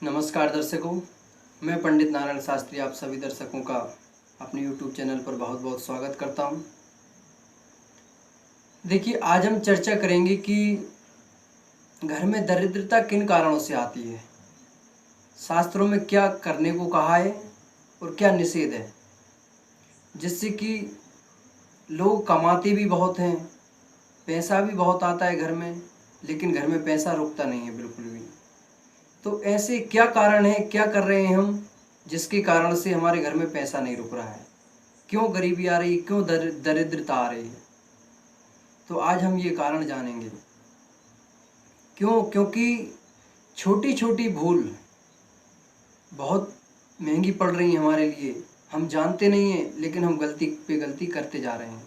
नमस्कार दर्शकों, मैं पंडित नारायण शास्त्री आप सभी दर्शकों का अपने YouTube चैनल पर बहुत बहुत स्वागत करता हूं। देखिए, आज हम चर्चा करेंगे कि घर में दरिद्रता किन कारणों से आती है, शास्त्रों में क्या करने को कहा है और क्या निषेध है, जिससे कि लोग कमाते भी बहुत हैं, पैसा भी बहुत आता है घर में, लेकिन घर में पैसा रुकता नहीं है बिल्कुल भी। तो ऐसे क्या कारण है, क्या कर रहे हैं हम जिसके कारण से हमारे घर में पैसा नहीं रुक रहा है, क्यों गरीबी आ रही है, क्यों दरिद्रता आ रही है। तो आज हम ये कारण जानेंगे। क्योंकि छोटी छोटी भूल बहुत महंगी पड़ रही है हमारे लिए। हम जानते नहीं हैं, लेकिन हम गलती पे गलती करते जा रहे हैं।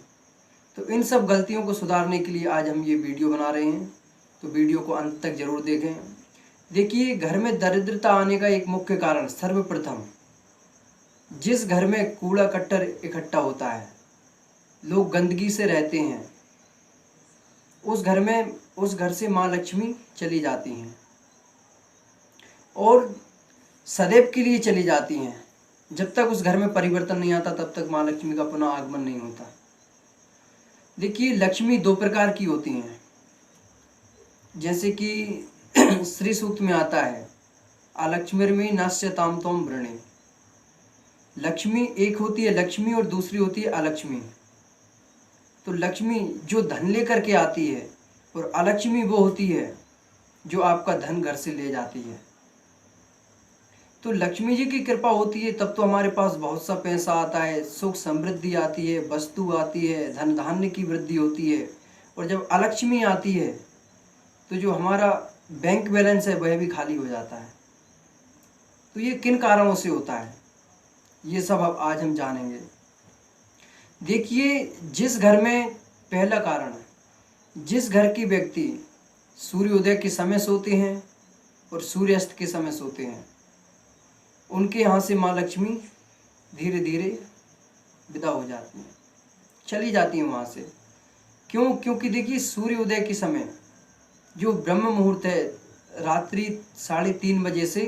तो इन सब गलतियों को सुधारने के लिए आज हम ये वीडियो बना रहे हैं। तो वीडियो को अंत तक जरूर देखें। देखिए, घर में दरिद्रता आने का एक मुख्य कारण, सर्वप्रथम जिस घर में कूड़ा कट्टर इकट्ठा होता है, लोग गंदगी से रहते हैं, उस घर से माँ लक्ष्मी चली जाती हैं और सदैव के लिए चली जाती हैं। जब तक उस घर में परिवर्तन नहीं आता तब तक माँ लक्ष्मी का पुनः आगमन नहीं होता। देखिए, लक्ष्मी दो प्रकार की होती हैं, जैसे कि श्री सूक्त में आता है, अलक्ष्मीर्मी नश्यताम तोम वृणे। लक्ष्मी एक होती है लक्ष्मी और दूसरी होती है अलक्ष्मी। तो लक्ष्मी जो धन लेकर के आती है और अलक्ष्मी वो होती है जो आपका धन घर से ले जाती है। तो लक्ष्मी जी की कृपा होती है तब तो हमारे पास बहुत सा पैसा आता है, सुख समृद्धि आती है, वस्तु आती है, धन धान्य की वृद्धि होती है। और जब अलक्ष्मी आती है तो जो हमारा बैंक बैलेंस है वह भी खाली हो जाता है। तो ये किन कारणों से होता है, ये सब अब आज हम जानेंगे। देखिए, जिस घर में, पहला कारण, जिस घर के व्यक्ति सूर्योदय के समय सोते हैं और सूर्यास्त के समय सोते हैं, उनके यहाँ से माँ लक्ष्मी धीरे धीरे विदा हो जाती हैं, चली जाती हैं वहाँ से। क्योंकि देखिए, सूर्योदय के समय जो ब्रह्म मुहूर्त है, रात्रि 3:30 बजे से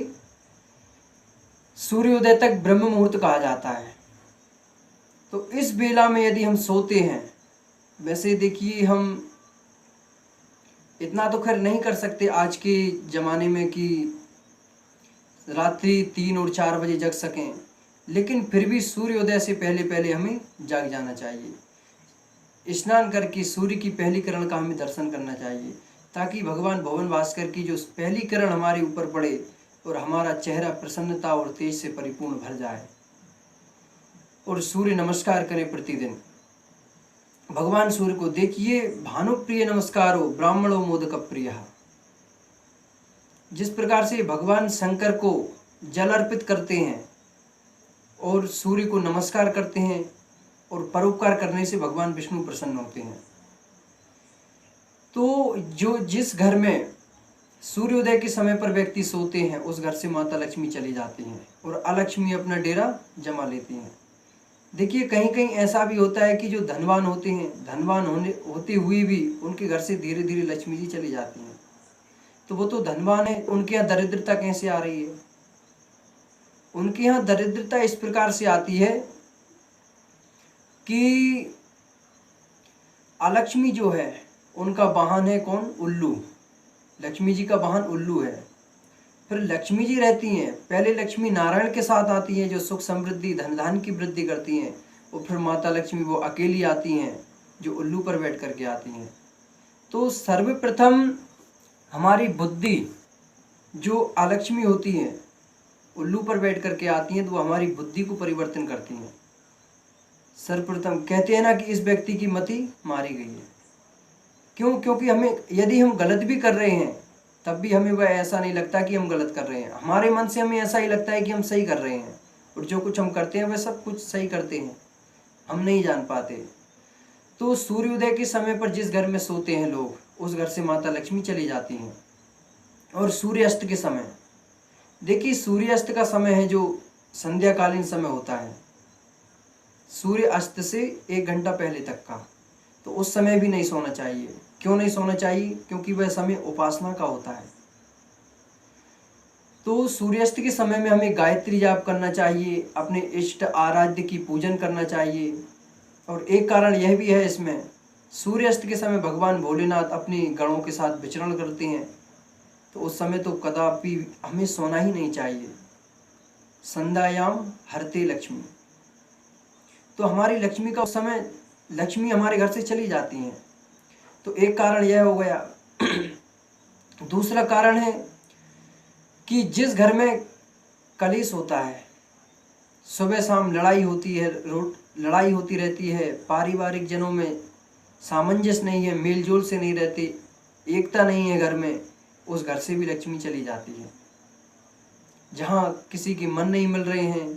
सूर्योदय तक ब्रह्म मुहूर्त कहा जाता है। तो इस बेला में यदि हम सोते हैं, वैसे देखिए हम इतना तो खैर नहीं कर सकते आज के ज़माने में कि रात्रि 3 और 4 बजे जग सकें, लेकिन फिर भी सूर्योदय से पहले पहले हमें जाग जाना चाहिए। स्नान करके सूर्य की पहली किरण का हमें दर्शन करना चाहिए, ताकि भगवान भुवन भास्कर की जो पहली किरण हमारे ऊपर पड़े और हमारा चेहरा प्रसन्नता और तेज से परिपूर्ण भर जाए। और सूर्य नमस्कार करें प्रतिदिन भगवान सूर्य को। देखिए, भानुप्रिय नमस्कारो ब्राह्मणो मोदक प्रिय। जिस प्रकार से भगवान शंकर को जल अर्पित करते हैं और सूर्य को नमस्कार करते हैं, और परोपकार करने से भगवान विष्णु प्रसन्न होते हैं। तो जिस घर में सूर्योदय के समय पर व्यक्ति सोते हैं, उस घर से माता लक्ष्मी चली जाती हैं और अलक्ष्मी अपना डेरा जमा लेती हैं। देखिए, कहीं कहीं ऐसा भी होता है कि जो धनवान होते हैं, धनवान होते हुए भी उनके घर से धीरे धीरे लक्ष्मी जी चली जाती हैं। तो वो तो धनवान है, उनके यहाँ दरिद्रता कैसे आ रही है? उनके यहाँ दरिद्रता इस प्रकार से आती है कि अलक्ष्मी जो है, उनका वाहन है कौन? उल्लू। लक्ष्मी जी का वाहन उल्लू है। फिर लक्ष्मी जी रहती हैं, पहले लक्ष्मी नारायण के साथ आती हैं जो सुख समृद्धि धन धान्य की वृद्धि करती हैं, और फिर माता लक्ष्मी वो अकेली आती हैं जो उल्लू पर बैठ करके आती हैं। तो सर्वप्रथम हमारी बुद्धि, जो अलक्ष्मी होती है उल्लू पर बैठ करके आती हैं, तो वो हमारी बुद्धि को परिवर्तन करती हैं। सर्वप्रथम कहते हैं ना कि इस व्यक्ति की मति मारी गई है। क्योंकि हमें, यदि हम गलत भी कर रहे हैं तब भी हमें वह ऐसा नहीं लगता कि हम गलत कर रहे हैं। हमारे मन से हमें ऐसा ही लगता है कि हम सही कर रहे हैं, और जो कुछ हम करते हैं वह सब कुछ सही करते हैं, हम नहीं जान पाते। तो सूर्योदय के समय पर जिस घर में सोते हैं लोग, उस घर से माता लक्ष्मी चली जाती हैं। और सूर्यास्त के समय, देखिए सूर्यास्त का समय है जो संध्याकालीन समय होता है, सूर्य अस्त से 1 घंटा पहले तक का, तो उस समय भी नहीं सोना चाहिए। क्यों नहीं सोना चाहिए? क्योंकि वह समय उपासना का होता है। तो सूर्यास्त के समय में हमें गायत्री जाप करना चाहिए, अपने इष्ट आराध्य की पूजन करना चाहिए। और एक कारण यह भी है इसमें, सूर्यास्त के समय भगवान भोलेनाथ अपने गणों के साथ विचरण करते हैं, तो उस समय तो कदापि हमें सोना ही नहीं चाहिए। संध्यायाम हरते लक्ष्मी, तो हमारी लक्ष्मी का उस समय लक्ष्मी हमारे घर से चली जाती हैं। तो एक कारण यह हो गया। दूसरा कारण है कि जिस घर में कलेश होता है, सुबह शाम लड़ाई होती है, लड़ाई होती रहती है, पारिवारिक जनों में सामंजस्य नहीं है, मेलजोल से नहीं रहते, एकता नहीं है घर में, उस घर से भी लक्ष्मी चली जाती है। जहाँ किसी के मन नहीं मिल रहे हैं,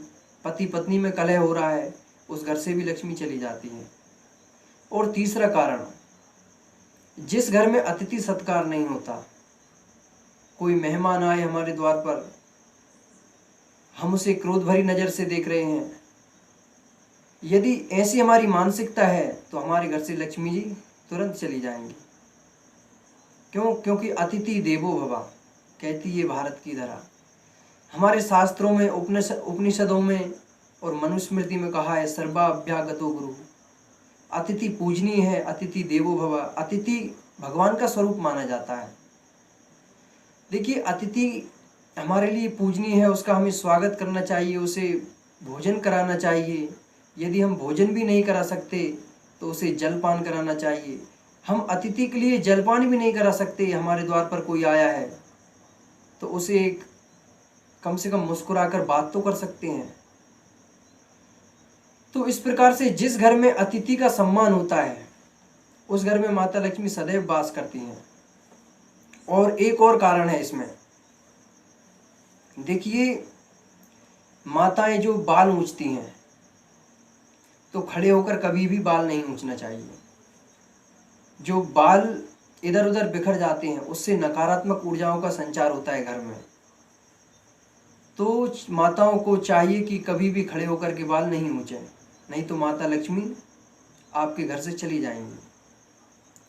पति पत्नी में कलह हो रहा है, उस घर से भी लक्ष्मी चली जाती है। और तीसरा कारण, जिस घर में अतिथि सत्कार नहीं होता, कोई मेहमान आए हमारे द्वार पर, हम उसे क्रोध भरी नज़र से देख रहे हैं, यदि ऐसी हमारी मानसिकता है तो हमारे घर से लक्ष्मी जी तुरंत चली जाएंगी। क्यों? क्योंकि अतिथि देवो भव कहती है भारत की धरा। हमारे शास्त्रों में, उपनिषदों में और मनुस्मृति में कहा है, सर्वाभ्यागतो गुरु। अतिथि पूजनीय है, अतिथि देवो भव। अतिथि भगवान का स्वरूप माना जाता है। देखिए, अतिथि हमारे लिए पूजनीय है, उसका हमें स्वागत करना चाहिए, उसे भोजन कराना चाहिए। यदि हम भोजन भी नहीं करा सकते तो उसे जलपान कराना चाहिए। हम अतिथि के लिए जलपान भी नहीं करा सकते, हमारे द्वार पर कोई आया है तो उसे कम से कम मुस्कुराकर बात तो कर सकते हैं। तो इस प्रकार से जिस घर में अतिथि का सम्मान होता है, उस घर में माता लक्ष्मी सदैव वास करती हैं। और एक और कारण है इसमें, देखिए, माताएं जो बाल ऊंचती हैं, तो खड़े होकर कभी भी बाल नहीं ऊंचना चाहिए। जो बाल इधर उधर बिखर जाते हैं, उससे नकारात्मक ऊर्जाओं का संचार होता है घर में। तो माताओं को चाहिए कि कभी भी खड़े होकर के बाल नहीं ऊंचें, नहीं तो माता लक्ष्मी आपके घर से चली जाएंगी।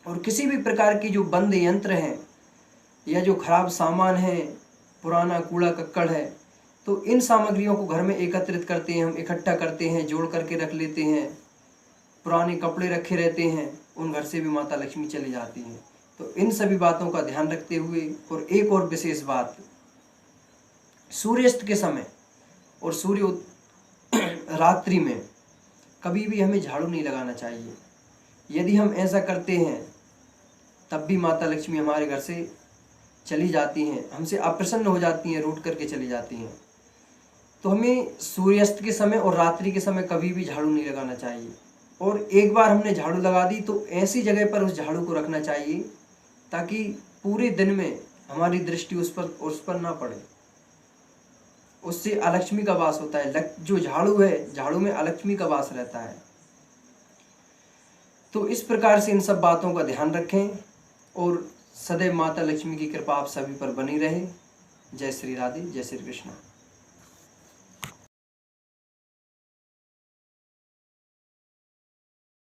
और किसी भी प्रकार की जो बंद यंत्र हैं या जो खराब सामान है, पुराना कूड़ा कक्कड़ है, तो इन सामग्रियों को घर में एकत्रित करते हैं, हम इकट्ठा करते हैं, जोड़ करके रख लेते हैं। पुराने कपड़े रखे रहते हैं, उन घर से भी माता लक्ष्मी चली जाती हैं। तो इन सभी बातों का ध्यान रखते हुए, और एक और विशेष बात, सूर्यास्त के समय और रात्रि में कभी भी हमें झाड़ू नहीं लगाना चाहिए। यदि हम ऐसा करते हैं तब भी माता लक्ष्मी हमारे घर से चली जाती हैं, हमसे अप्रसन्न हो जाती हैं, रूठ करके चली जाती हैं। तो हमें सूर्यास्त के समय और रात्रि के समय कभी भी झाड़ू नहीं लगाना चाहिए। और एक बार हमने झाड़ू लगा दी तो ऐसी जगह पर उस झाड़ू को रखना चाहिए ताकि पूरे दिन में हमारी दृष्टि उस पर ना पड़े। उससे अलक्ष्मी का वास होता है। जो झाड़ू है, झाड़ू में अलक्ष्मी का वास रहता है। तो इस प्रकार से इन सब बातों का ध्यान रखें और सदैव माता लक्ष्मी की कृपा आप सभी पर बनी रहे। जय श्री राधे, जय श्री कृष्ण।